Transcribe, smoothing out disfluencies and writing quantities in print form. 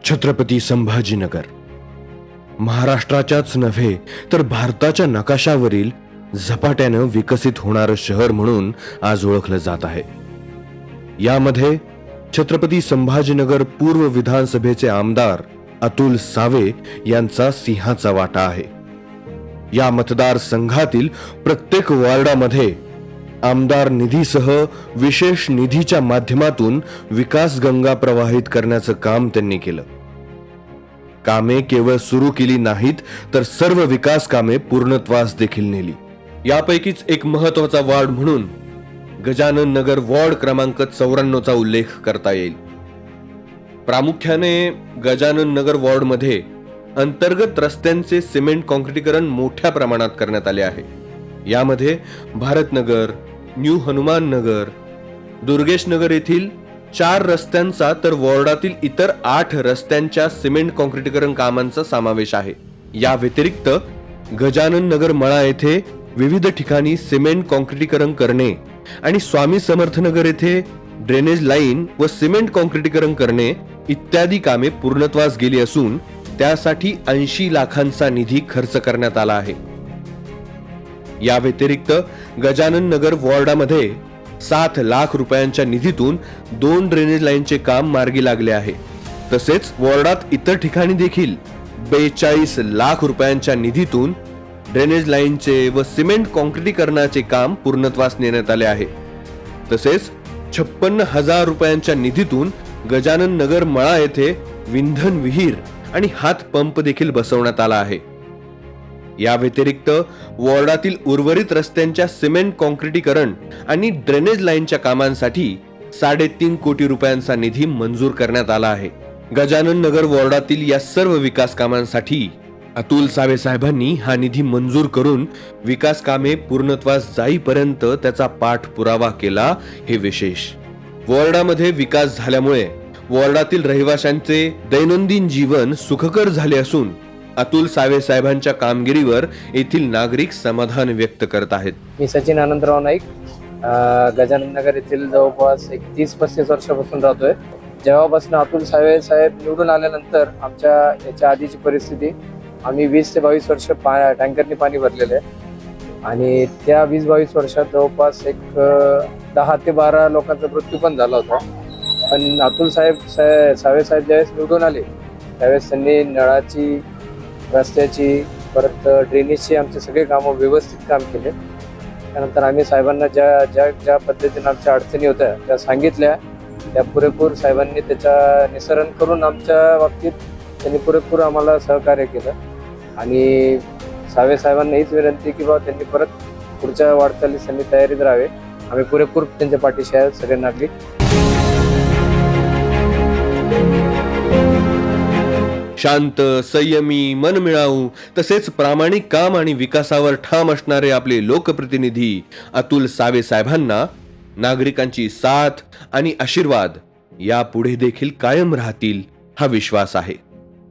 छत्रपती संभाजीनगर महाराष्ट्राच्याच नव्हे तर भारताच्या नकाशावरील झपाट्यानं विकसित होणारं शहर म्हणून आज ओळखलं जात आहे. यामध्ये छत्रपती संभाजीनगर पूर्व विधानसभेचे आमदार अतुल सावे यांचा सिंहाचा वाटा आहे. या मतदारसंघातील प्रत्येक वॉर्डामध्ये आमदार निधीसह विशेष निधीच्या माध्यमातून विकास गंगा प्रवाहित करण्याचं काम त्यांनी केलं. कामे केवळ सुरू केली नाहीत तर सर्व विकास कामे पूर्णत्वास देखील नेली. यापैकीच एक महत्वाचा वॉर्ड म्हणून गजानन नगर वॉर्ड क्रमांक 94चा उल्लेख करता येईल. प्रामुख्याने गजानन नगर वॉर्ड मध्ये अंतर्गत रस्त्यांचे सिमेंट कॉन्क्रिटीकरण मोठ्या प्रमाणात करण्यात आले आहे. यामध्ये भारतनगर, न्यू हनुमान नगर, दुर्गेश नगर येथील 4 रस्त्यांचा तर वॉर्डातील इतर 8 रस्त्यांच्या सिमेंट कॉन्क्रिटीकरण कामांचा समावेश आहे. या व्यतिरिक्त गजानन नगर मळा येथे विविध ठिकाणी सिमेंट कॉन्क्रिटीकरण करणे आणि स्वामी समर्थ नगर येथे ड्रेनेज लाईन व सिमेंट कॉन्क्रिटीकरण करणे इत्यादी कामे पूर्णत्वास गेली असून त्यासाठी 80 लाखांचा निधी खर्च करण्यात आला आहे. या व्यतिरिक्त गजानन नगर वॉर्डामध्ये 7 लाख रुपयांच्या निधीतून 2 ड्रेनेज लाईनचे काम मार्गी लागले आहे. तसेच वॉर्डात इतर ठिकाणी देखील 42 लाख रुपयांच्या निधीतून ड्रेनेज लाईनचे व सिमेंट कॉन्क्रिटीकरणाचे काम पूर्णत्वास नेण्यात आले आहे. तसेच 56,000 रुपयांच्या निधीतून गजानन नगर मळा येथे विंधन विहीर आणि हात पंप देखील बसवण्यात आला आहे. या व्यतिरिक्त वॉर्डातील उर्वरित रस्त्यांच्या सिमेंट कॉन्क्रिटीकरण आणि ड्रेनेज लाईनच्या कामांसाठी 3.5 कोटी रुपयांचा निधी मंजूर करण्यात आला आहे. गजानन नगर वॉर्डातील या सर्व विकास कामांसाठी अतुल सावे साहेबांनी हा निधी मंजूर करून विकास कामे पूर्णत्वास जाईपर्यंत त्याचा पाठपुरावा केला हे विशेष. वॉर्डामध्ये विकास झाल्यामुळे वॉर्डातील रहिवाशांचे दैनंदिन जीवन सुखकर झाले असून अतुल सावे साहेबांच्या कामगिरीवर येथील नागरिक समाधान व्यक्त करत आहेत. मी सचिन आनंदराव नाईक गजानन नगर येथील जवळपास 30-35 वर्षापासून राहतोय. जेव्हापासून अतुल सावे साहेब निवडून आल्यानंतर आमच्या याच्या आधीची परिस्थिती आम्ही 20 ते 22 वर्ष टँकरनी पाणी भरलेलं आहे आणि त्या 20-22 वर्षात जवळपास 10 ते 12 लोकांचा मृत्यू पण झाला होता. पण अतुल सावे साहेब ज्यावेळेस निवडून आले त्यावेळेस त्यांनी नळाची, रस्त्याची, परत ड्रेनेजची आमचे सगळे कामं व्यवस्थित काम केले. त्यानंतर आम्ही साहेबांना ज्या पद्धतीने आमच्या अडचणी होत्या त्या सांगितल्या, त्या पुरेपूर साहेबांनी त्याच्या निसरण करून आमच्या बाबतीत त्यांनी पुरेपूर आम्हाला सहकार्य केलं. आणि सावे साहेबांना हीच विनंती की बाबा त्यांनी परत पुढच्या वाटचालीस त्यांनी तयारीत राहावे. आम्ही पुरेपूर त्यांच्या पाठीशी आहे सगळे नागरिक. शांत, संयमी, मनमिळावू तसेच प्रामाणिक काम आणि विकासावर ठाम असणारे आपले लोकप्रतिनिधी अतुल सावे साहेबांना नागरिकांची साथ आणि आशीर्वाद यापुढे देखील कायम राहतील हा विश्वास आहे.